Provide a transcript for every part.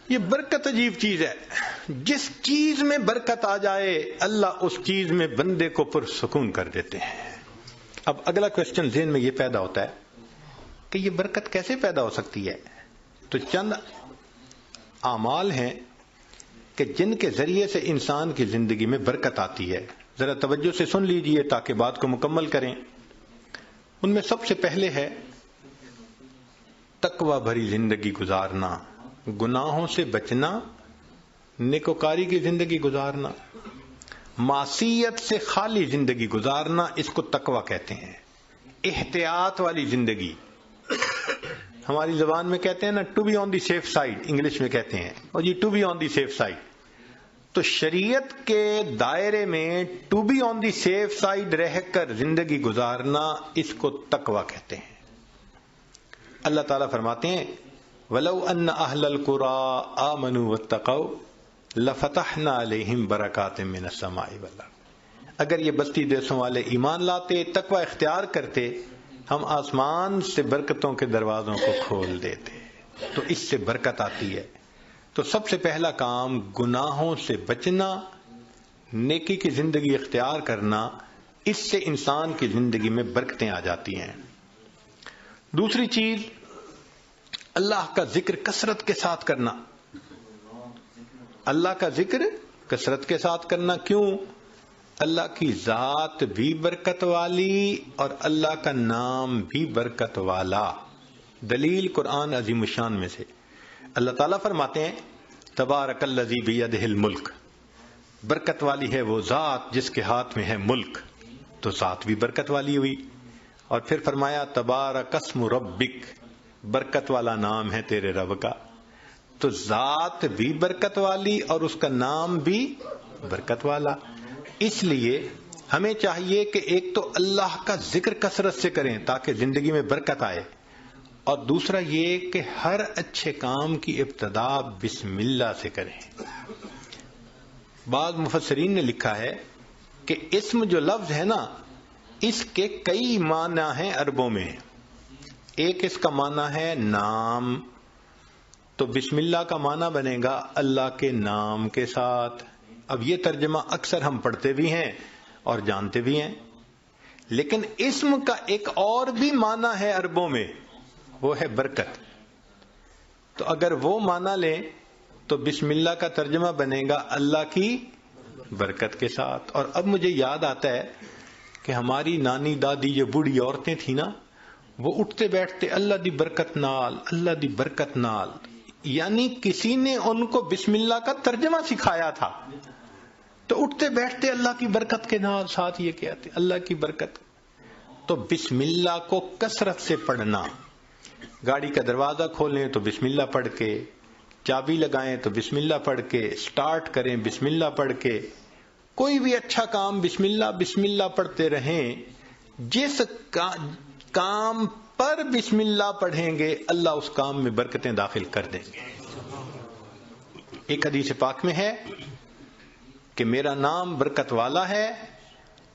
یہ برکت عجیب چیز ہے. جس چیز میں برکت آ جائے اللہ اس چیز میں بندے کو پرسکون کر دیتے ہیں. اب اگلا کوشچن ذہن میں یہ پیدا ہوتا ہے کہ یہ برکت کیسے پیدا ہو سکتی ہے؟ تو چند اعمال ہیں کہ جن کے ذریعے سے انسان کی زندگی میں برکت آتی ہے. ذرا توجہ سے سن لیجئے تاکہ بات کو مکمل کریں. ان میں سب سے پہلے ہے تقوی بھری زندگی گزارنا، گناہوں سے بچنا، نیکوکاری کی زندگی گزارنا، معصیت سے خالی زندگی گزارنا، اس کو تقوی کہتے ہیں. احتیاط والی زندگی، ہماری زبان میں کہتے ہیں نا to be on the safe side, English میں کہتے ہیں اور یہ to be on the safe side. تو شریعت کے دائرے میں to be on the safe side رہ کر زندگی گزارنا، اس کو تقوی کہتے ہیں. اللہ تعالیٰ فرماتے ہیں وَلَوْ أَنَّ أَهْلَ الْقُرَىٰ آمَنُوا وَاتَّقَوْا لَفَتَحْنَا عَلَيْهِمْ بَرَكَاتٍ مِّنَ السَّمَاءِ وَالْأَرْضِ. اگر یہ بستی دیسوں والے ایمان لاتے، تقوی اختیار کرتے، ہم آسمان سے برکتوں کے دروازوں کو کھول دیتے. تو اس سے برکت آتی ہے. تو سب سے پہلا کام گناہوں سے بچنا، نیکی کی زندگی اختیار کرنا، اس سے انسان کی زندگی میں برکتیں آ جاتی ہیں. دوسری چیز اللہ کا ذکر کثرت کے ساتھ کرنا. اللہ کا ذکر کثرت کے ساتھ کرنا. کیوں؟ اللہ کی ذات بھی برکت والی اور اللہ کا نام بھی برکت والا. دلیل قرآن عظیم الشان میں سے اللہ تعالیٰ فرماتے ہیں تبارک الذی بیدہ الملک، برکت والی ہے وہ ذات جس کے ہاتھ میں ہے ملک. تو ذات بھی برکت والی ہوئی. اور پھر فرمایا تبارک اسم ربک، برکت والا نام ہے تیرے رب کا. تو ذات بھی برکت والی اور اس کا نام بھی برکت والا. اس لیے ہمیں چاہیے کہ ایک تو اللہ کا ذکر کثرت سے کریں تاکہ زندگی میں برکت آئے، اور دوسرا یہ کہ ہر اچھے کام کی ابتدا بسم اللہ سے کریں. بعض مفسرین نے لکھا ہے کہ اسم جو لفظ ہے نا، اس کے کئی معنی ہیں عربوں میں. ایک اس کا معنی ہے نام، تو بسم اللہ کا معنی بنے گا اللہ کے نام کے ساتھ. اب یہ ترجمہ اکثر ہم پڑھتے بھی ہیں اور جانتے بھی ہیں. لیکن اسم کا ایک اور بھی معنی ہے عربوں میں، وہ ہے برکت. تو اگر وہ معنی لیں تو بسم اللہ کا ترجمہ بنے گا اللہ کی برکت کے ساتھ. اور اب مجھے یاد آتا ہے کہ ہماری نانی دادی جو بوڑھی عورتیں تھیں نا، وہ اٹھتے بیٹھتے اللہ دی برکت نال، اللہ دی برکت نال، یعنی کسی نے ان کو بسم اللہ کا ترجمہ سکھایا تھا. تو اٹھتے بیٹھتے اللہ کی برکت کے نال، ساتھ یہ کہتے اللہ کی برکت. تو بسم اللہ کو کثرت سے پڑھنا. گاڑی کا دروازہ کھولیں تو بسم اللہ پڑھ کے، چابی لگائیں تو بسم اللہ پڑھ کے، سٹارٹ کریں بسم اللہ پڑھ کے. کوئی بھی اچھا کام بسم اللہ پڑھتے رہیں. جس کام پر بسم اللہ پڑھیں گے اللہ اس کام میں برکتیں داخل کر دیں گے. ایک حدیث پاک میں ہے کہ میرا نام برکت والا ہے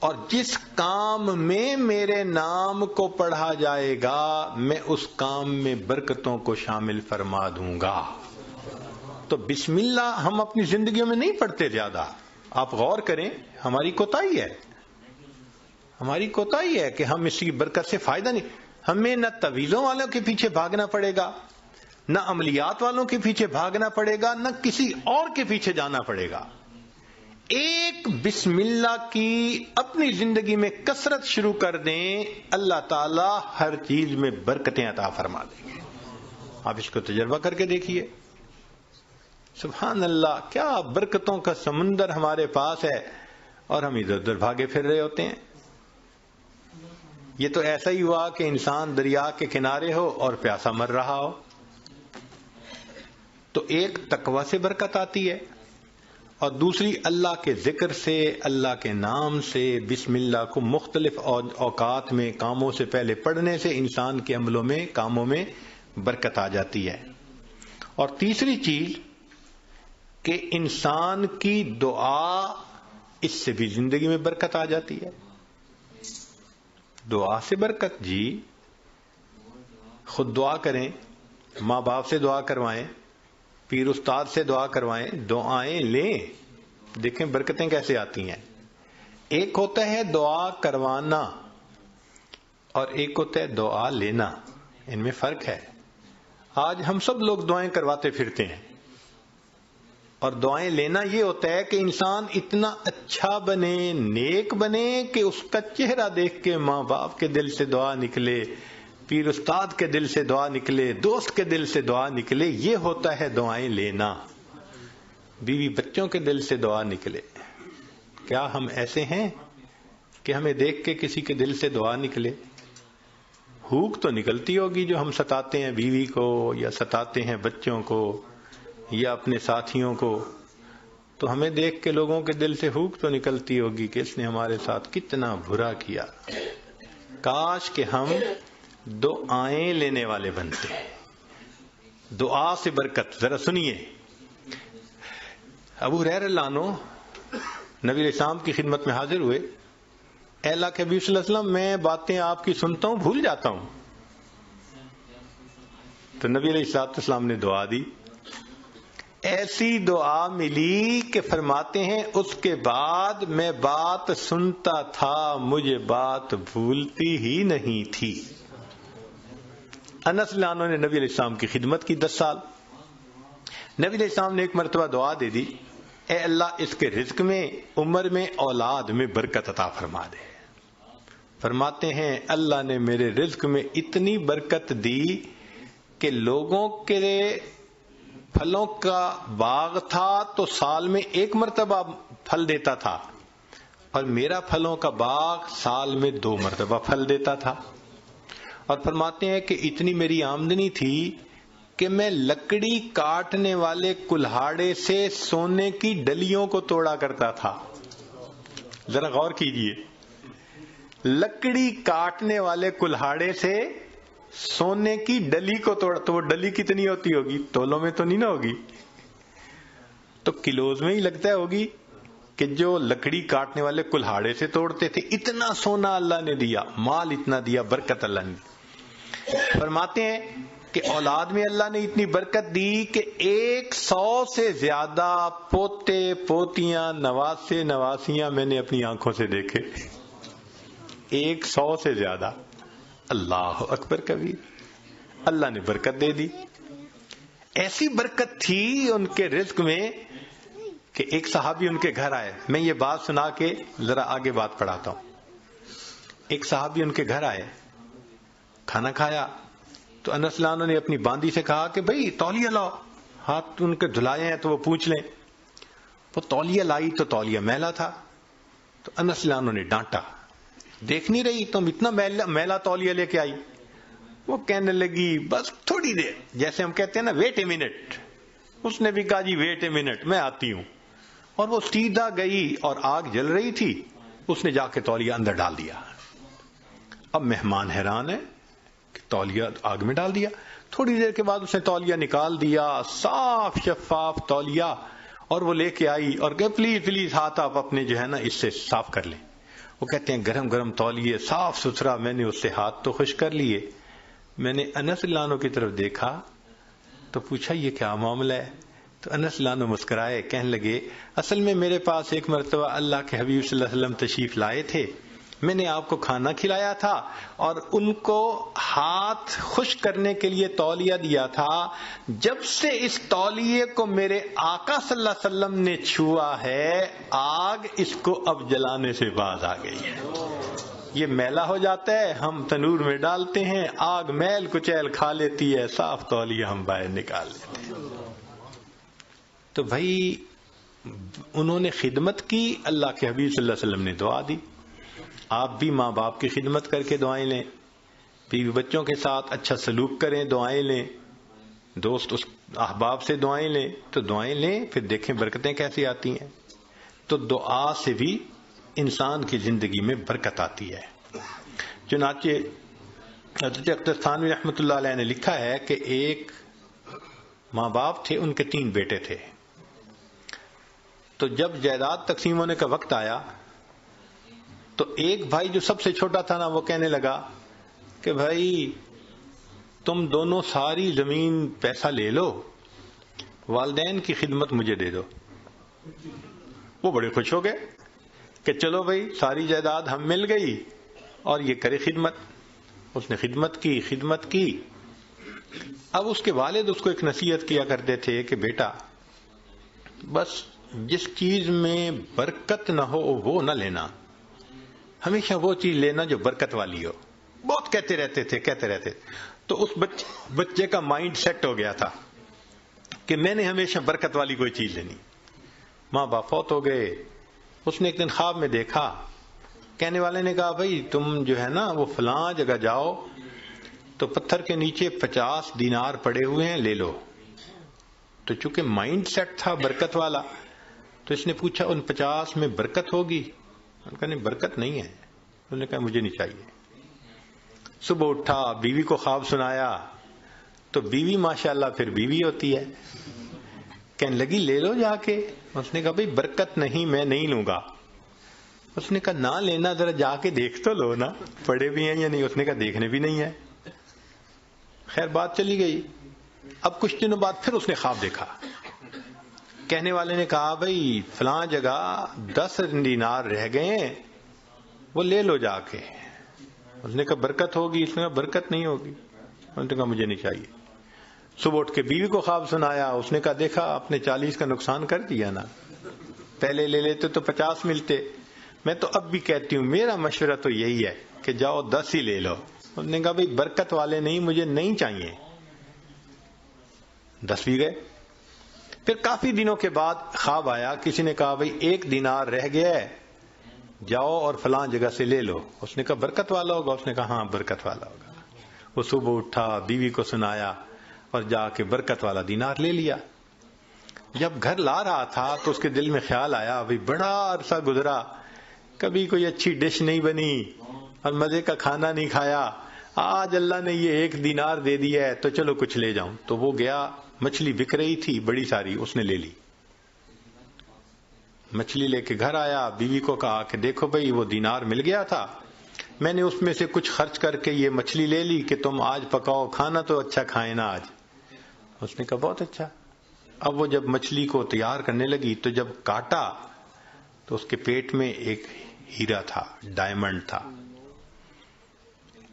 اور جس کام میں میرے نام کو پڑھا جائے گا میں اس کام میں برکتوں کو شامل فرما دوں گا. تو بسم اللہ ہم اپنی زندگیوں میں نہیں پڑھتے زیادہ. آپ غور کریں، ہماری کوتاہی ہے. ہماری کوتاہی ہے کہ ہم اس کی برکت سے فائدہ نہیں. ہمیں نہ تعویذوں والوں کے پیچھے بھاگنا پڑے گا، نہ عملیات والوں کے پیچھے بھاگنا پڑے گا، نہ کسی اور کے پیچھے جانا پڑے گا. ایک بسم اللہ کی اپنی زندگی میں کثرت شروع کر دیں، اللہ تعالی ہر چیز میں برکتیں عطا فرما دیں گے. آپ اس کو تجربہ کر کے دیکھیے. سبحان اللہ، کیا برکتوں کا سمندر ہمارے پاس ہے اور ہم ادھر ادھر بھاگے پھر رہے ہوتے ہیں. یہ تو ایسا ہی ہوا کہ انسان دریا کے کنارے ہو اور پیاسا مر رہا ہو. تو ایک تقوی سے برکت آتی ہے اور دوسری اللہ کے ذکر سے، اللہ کے نام سے. بسم اللہ کو مختلف اوقات میں کاموں سے پہلے پڑھنے سے انسان کے عملوں میں، کاموں میں برکت آ جاتی ہے. اور تیسری چیز کہ انسان کی دعا، اس سے بھی زندگی میں برکت آ جاتی ہے. دعا سے برکت، جی خود دعا کریں، ماں باپ سے دعا کروائیں، پیر استاد سے دعا کروائیں، دعائیں لیں، دیکھیں برکتیں کیسے آتی ہیں۔ ایک ہوتا ہے دعا کروانا اور ایک ہوتا ہے دعا لینا، ان میں فرق ہے۔ آج ہم سب لوگ دعائیں کرواتے پھرتے ہیں، اور دعائیں لینا یہ ہوتا ہے کہ انسان اتنا اچھا بنے، نیک بنے کہ اس کا چہرہ دیکھ کے ماں باپ کے دل سے دعا نکلے، پیر استاد کے دل سے دعا نکلے، دوست کے دل سے دعا نکلے، یہ ہوتا ہے دعائیں لینا۔ بیوی بچوں کے دل سے دعا نکلے۔ کیا ہم ایسے ہیں کہ ہمیں دیکھ کے کسی کے دل سے دعا نکلے؟ ہوک تو نکلتی ہوگی جو ہم ستاتے ہیں بیوی کو یا ستاتے ہیں بچوں کو یا اپنے ساتھیوں کو، تو ہمیں دیکھ کے لوگوں کے دل سے ہوک تو نکلتی ہوگی کہ اس نے ہمارے ساتھ کتنا برا کیا۔ کاش کہ ہم دعائیں لینے والے بنتے ہیں۔ دعا سے برکت، ذرا سنیے۔ ابو ہریرہ رضی اللہ عنہ نبی علیہ السلام کی خدمت میں حاضر ہوئے۔ اے اللہ کے حبیب صلی اللہ علیہ وسلم، میں باتیں آپ کی سنتا ہوں بھول جاتا ہوں۔ تو نبی علیہ السلام نے دعا دی، ایسی دعا ملی کہ فرماتے ہیں اس کے بعد میں بات سنتا تھا، مجھے بات بھولتی ہی نہیں تھی۔ انس رضی اللہ عنہ نے نبی علیہ السلام کی خدمت کی 10 سال۔ نبی علیہ السلام نے ایک مرتبہ دعا دے دی، اے اللہ اس کے رزق میں، عمر میں، اولاد میں برکت عطا فرما دے۔ فرماتے ہیں اللہ نے میرے رزق میں اتنی برکت دی کہ لوگوں کے پھلوں کا باغ تھا تو سال میں ایک مرتبہ پھل دیتا تھا، اور میرا پھلوں کا باغ سال میں 2 مرتبہ پھل دیتا تھا۔ اور فرماتے ہیں کہ اتنی میری آمدنی تھی کہ میں لکڑی کاٹنے والے کلہاڑے سے سونے کی ڈلیوں کو توڑا کرتا تھا۔ ذرا غور کیجئے، لکڑی کاٹنے والے کلہاڑے سے سونے کی ڈلی کو توڑا، تو وہ ڈلی کتنی ہوتی ہوگی؟ تولوں میں تو نہیں نہ ہوگی، تو کلوز میں ہی لگتا ہوگی کہ جو لکڑی کاٹنے والے کلہاڑے سے توڑتے تھے۔ اتنا سونا اللہ نے دیا، مال اتنا دیا، برکت اللہ نے۔ فرماتے ہیں کہ اولاد میں اللہ نے اتنی برکت دی کہ 100 سے زیادہ پوتے پوتیاں نواسے نواسیاں میں نے اپنی آنکھوں سے دیکھے۔ 100 سے زیادہ۔ اللہ اکبر کبیر، اللہ نے برکت دے دی۔ ایسی برکت تھی ان کے رزق میں کہ ایک صحابی ان کے گھر آئے۔ میں یہ بات سنا کے ذرا آگے بات پڑھاتا ہوں۔ ایک صحابی ان کے گھر آئے، کھانا کھایا تو انس رضی اللہ عنہ نے اپنی باندی سے کہا کہ بھئی تولیہ لاؤ، ہاتھ ان کے دھلائے ہیں تو وہ پوچھ لیں۔ وہ تولیہ لائی تو تولیہ میلا تھا، تو انس رضی اللہ عنہ نے ڈانٹا، دیکھ نہیں رہی تم اتنا میلا تولیہ لے کے آئی؟ وہ کہنے لگی بس تھوڑی دیر، جیسے ہم کہتے ہیں نا ویٹ اے منٹ۔ اس نے بھی کہا جی ویٹ اے منٹ، میں آتی ہوں۔ اور وہ سیدھا گئی، اور آگ جل رہی تھی، اس نے جا کے تولیہ اندر ڈال دیا۔ اب مہمان حیران ہے کہ تولیہ آگ میں ڈال دیا۔ تھوڑی دیر کے بعد اس نے تولیہ نکال دیا، صاف شفاف تولیہ، اور وہ لے کے آئی اور کہ پلیز پلیز ہاتھ آپ اپنے جو ہے نا اس سے صاف کر لیں۔ وہ کہتے ہیں گرم گرم تولیے، صاف ستھرا، میں نے اس سے ہاتھ تو خشک کر لیے۔ میں نے انس رضی اللہ عنہ کی طرف دیکھا تو پوچھا یہ کیا معاملہ ہے؟ تو انس رضی اللہ عنہ مسکرائے، کہنے لگے اصل میں میرے پاس ایک مرتبہ اللہ کے حبیب صلی اللہ علیہ وسلم تشریف لائے تھے، میں نے آپ کو کھانا کھلایا تھا اور ان کو ہاتھ خشک کرنے کے لیے تولیہ دیا تھا۔ جب سے اس تولیے کو میرے آقا صلی اللہ علیہ وسلم نے چھوا ہے، آگ اس کو اب جلانے سے باز آ گئی ہے۔ یہ میلا ہو جاتا ہے، ہم تنور میں ڈالتے ہیں، آگ میل کچیل کھا لیتی ہے، صاف تولیہ ہم باہر نکال لیتے ہیں۔ تو بھائی انہوں نے خدمت کی، اللہ کے حبیب صلی اللہ علیہ وسلم نے دعا دی۔ آپ بھی ماں باپ کی خدمت کر کے دعائیں لیں، بیوی بچوں کے ساتھ اچھا سلوک کریں، دعائیں لیں، دوست احباب سے دعائیں لیں، تو دعائیں لیں، پھر دیکھیں برکتیں کیسی آتی ہیں۔ تو دعا سے بھی انسان کی زندگی میں برکت آتی ہے۔ چنانچہ حضرت اختر تھانوی رحمۃ اللہ علیہ نے لکھا ہے کہ ایک ماں باپ تھے، ان کے 3 بیٹے تھے۔ تو جب جائیداد تقسیم ہونے کا وقت آیا تو ایک بھائی جو سب سے چھوٹا تھا نا، وہ کہنے لگا کہ بھائی تم دونوں ساری زمین پیسہ لے لو، والدین کی خدمت مجھے دے دو۔ وہ بڑے خوش ہو گئے کہ چلو بھائی ساری جائیداد ہم مل گئی اور یہ کرے خدمت۔ اس نے خدمت کی۔ اب اس کے والد اس کو ایک نصیحت کیا کرتے تھے کہ بیٹا بس جس چیز میں برکت نہ ہو وہ نہ لینا، ہمیشہ وہ چیز لینا جو برکت والی ہو۔ بہت کہتے رہتے تھے۔ تو اس بچے کا مائنڈ سیٹ ہو گیا تھا کہ میں نے ہمیشہ برکت والی کوئی چیز لینی۔ ماں باپ فوت ہو گئے۔ اس نے ایک دن خواب میں دیکھا، کہنے والے نے کہا بھائی تم جو ہے نا وہ فلاں جگہ جاؤ تو پتھر کے نیچے 50 دینار پڑے ہوئے ہیں، لے لو۔ تو چونکہ مائنڈ سیٹ تھا برکت والا تو اس نے پوچھا ان 50 میں برکت ہوگی؟ انہوں نے کہا نہیں برکت نہیں ہے۔ انہوں نے کہا مجھے نہیں چاہیے۔ صبح اٹھا، بیوی کو خواب سنایا تو بیوی ماشاءاللہ پھر بیوی ہوتی ہے، کہنے لگی لے لو جا کے۔ اس نے کہا بھئی برکت نہیں، میں نہیں لوں گا۔ اس نے کہا نہ لینا، ذرا جا کے دیکھ تو لو نا پڑے بھی ہیں یا نہیں۔ اس نے کہا دیکھنے بھی نہیں ہے۔ خیر بات چلی گئی۔ اب کچھ دنوں بعد پھر اس نے خواب دیکھا، کہنے والے نے کہا بھئی فلاں جگہ 10 دینار رہ گئے ہیں، وہ لے لو جا کے۔ اس نے کہا برکت ہوگی؟ اس نے کہا برکت نہیں ہوگی۔ اس نے کہا مجھے نہیں چاہیے۔ صبح اٹھ کے بیوی کو خواب سنایا، اس نے کہا دیکھا آپ نے 40 کا نقصان کر دیا نا، پہلے لے لیتے تو 50 ملتے۔ میں تو اب بھی کہتی ہوں میرا مشورہ تو یہی ہے کہ جاؤ 10 ہی لے لو۔ اس نے کہا بھئی برکت والے نہیں، مجھے نہیں چاہیے۔ 10 بھی گئے۔ پھر کافی دنوں کے بعد خواب آیا، کسی نے کہا بھئی 1 دینار رہ گیا ہے، جاؤ اور فلاں جگہ سے لے لو۔ اس نے کہا برکت والا ہوگا؟ اس نے کہا ہاں برکت والا ہوگا۔ وہ صبح اٹھا، بیوی کو سنایا اور جا کے برکت والا دینار لے لیا۔ جب گھر لا رہا تھا تو اس کے دل میں خیال آیا بھئی بڑا عرصہ گزرا، کبھی کوئی اچھی ڈش نہیں بنی اور مزے کا کھانا نہیں کھایا، آج اللہ نے یہ 1 دینار دے دیا ہے تو چلو کچھ لے جاؤں۔ تو وہ گیا، مچھلی بک رہی تھی بڑی ساری، اس نے لے لی۔ مچھلی لے کے گھر آیا، بیوی کو کہا کہ دیکھو بھئی وہ دینار مل گیا تھا، میں نے اس میں سے کچھ خرچ کر کے یہ مچھلی لے لی کہ تم آج پکاؤ، کھانا تو اچھا کھائیں نا آج۔ اس نے کہا بہت اچھا۔ اب وہ جب مچھلی کو تیار کرنے لگی تو جب کاٹا تو اس کے پیٹ میں ایک ہیرا تھا، ڈائمنڈ تھا۔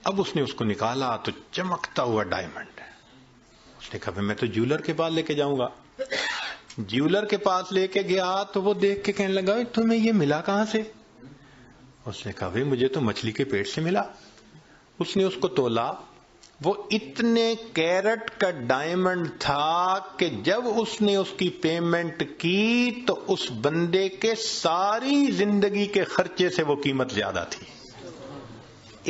اب اس نے اس کو نکالا تو چمکتا ہوا ڈائمنڈ۔ اس نے کہا میں تو جیولر کے پاس لے کے جاؤں گا۔ جیولر کے پاس لے کے گیا تو وہ دیکھ کے کہنے لگا تمہیں یہ ملا کہاں سے؟ اس نے کہا بھئی مجھے تو مچھلی کے پیٹ سے ملا۔ اس نے اس کو تولا، وہ اتنے کیرٹ کا ڈائمنڈ تھا کہ جب اس نے اس کی پیمنٹ کی تو اس بندے کے ساری زندگی کے خرچے سے وہ قیمت زیادہ تھی۔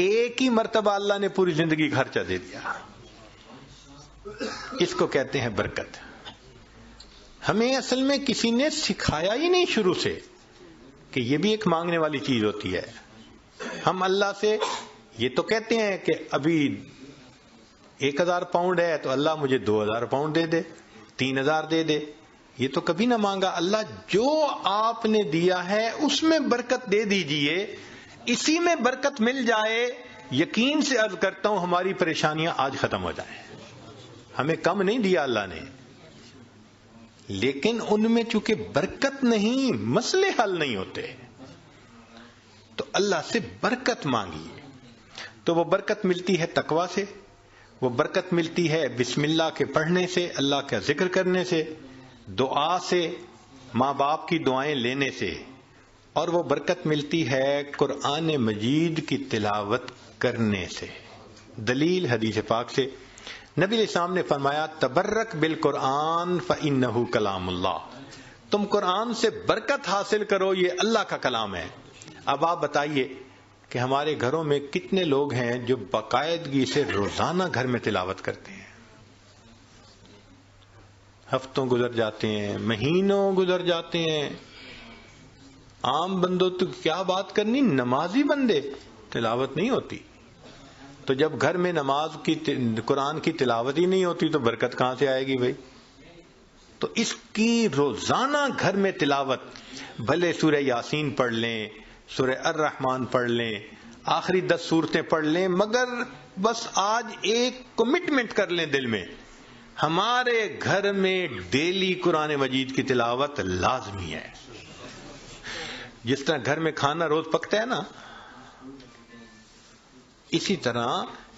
ایک ہی مرتبہ اللہ نے پوری زندگی کا خرچہ دے دیا۔ اس کو کہتے ہیں برکت۔ ہمیں اصل میں کسی نے سکھایا ہی نہیں شروع سے کہ یہ بھی ایک مانگنے والی چیز ہوتی ہے۔ ہم اللہ سے یہ تو کہتے ہیں کہ ابھی 1000 پاؤنڈ ہے تو اللہ مجھے 2000 پاؤنڈ دے دے، 3000 دے دے۔ یہ تو کبھی نہ مانگا اللہ جو آپ نے دیا ہے اس میں برکت دے دیجئے، اسی میں برکت مل جائے۔ یقین سے عرض کرتا ہوں ہماری پریشانیاں آج ختم ہو جائیں۔ ہمیں کم نہیں دیا اللہ نے، لیکن ان میں چونکہ برکت نہیں، مسئلے حل نہیں ہوتے، تو اللہ سے برکت مانگیے۔ تو وہ برکت ملتی ہے تقوی سے، وہ برکت ملتی ہے بسم اللہ کے پڑھنے سے، اللہ کا ذکر کرنے سے، دعا سے، ماں باپ کی دعائیں لینے سے، اور وہ برکت ملتی ہے قرآن مجید کی تلاوت کرنے سے۔ دلیل حدیث پاک سے نبی علیہ السلام نے فرمایا تبرک بالقرآن فإنہ کلام اللہ، تم قرآن سے برکت حاصل کرو، یہ اللہ کا کلام ہے۔ اب آپ بتائیے کہ ہمارے گھروں میں کتنے لوگ ہیں جو باقاعدگی سے روزانہ گھر میں تلاوت کرتے ہیں؟ ہفتوں گزر جاتے ہیں، مہینوں گزر جاتے ہیں۔ عام بندوں تو کیا بات کرنی، نمازی بندے تلاوت نہیں ہوتی۔ تو جب گھر میں نماز کی قرآن کی تلاوت ہی نہیں ہوتی تو برکت کہاں سے آئے گی بھائی؟ تو اس کی روزانہ گھر میں تلاوت، بھلے سورہ یاسین پڑھ لیں، سورہ الرحمن پڑھ لیں، آخری 10 سورتیں پڑھ لیں، مگر بس آج ایک کمٹمنٹ کر لیں دل میں، ہمارے گھر میں ڈیلی قرآن مجید کی تلاوت لازمی ہے. جس طرح گھر میں کھانا روز پکتا ہے نا، اسی طرح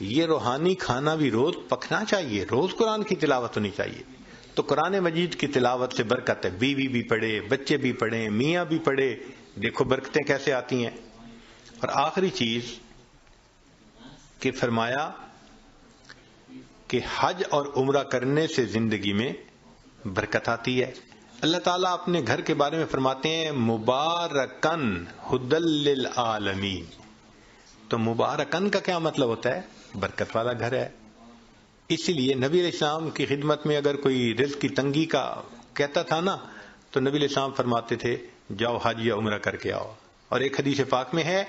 یہ روحانی کھانا بھی روز پکنا چاہیے، روز قرآن کی تلاوت ہونی چاہیے. تو قرآن مجید کی تلاوت سے برکت ہے. بیوی بھی پڑھے، بچے بھی پڑھیں، میاں بھی پڑھے، دیکھو برکتیں کیسے آتی ہیں. اور آخری چیز کہ فرمایا کہ حج اور عمرہ کرنے سے زندگی میں برکت آتی ہے. اللہ تعالیٰ اپنے گھر کے بارے میں فرماتے ہیں مبارکن ہدی للعالمین. تو مبارکن کا کیا مطلب ہوتا ہے؟ برکت والا گھر ہے. اسی لیے نبی علیہ السلام کی خدمت میں اگر کوئی رزق کی تنگی کا کہتا تھا نا، تو نبی علیہ السلام فرماتے تھے جاؤ حج یا عمرہ کر کے آؤ. اور ایک حدیث پاک میں ہے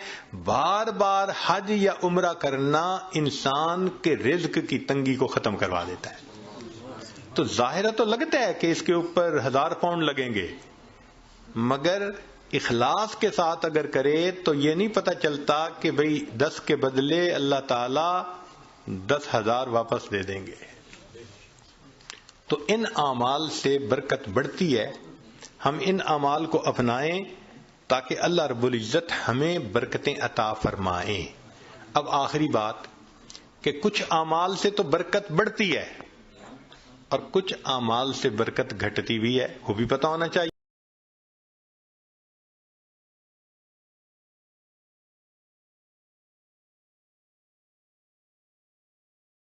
بار بار حج یا عمرہ کرنا انسان کے رزق کی تنگی کو ختم کروا دیتا ہے. تو ظاہرہ تو لگتا ہے کہ اس کے اوپر 1000 پاؤنڈ لگیں گے، مگر اخلاص کے ساتھ اگر کرے تو یہ نہیں پتہ چلتا کہ بھئی 10 کے بدلے اللہ تعالی 10,000 واپس دے دیں گے. تو ان اعمال سے برکت بڑھتی ہے. ہم ان اعمال کو اپنائیں تاکہ اللہ رب العزت ہمیں برکتیں عطا فرمائیں. اب آخری بات کہ کچھ اعمال سے تو برکت بڑھتی ہے اور کچھ اعمال سے برکت گھٹتی بھی ہے، وہ بھی پتہ ہونا چاہیے.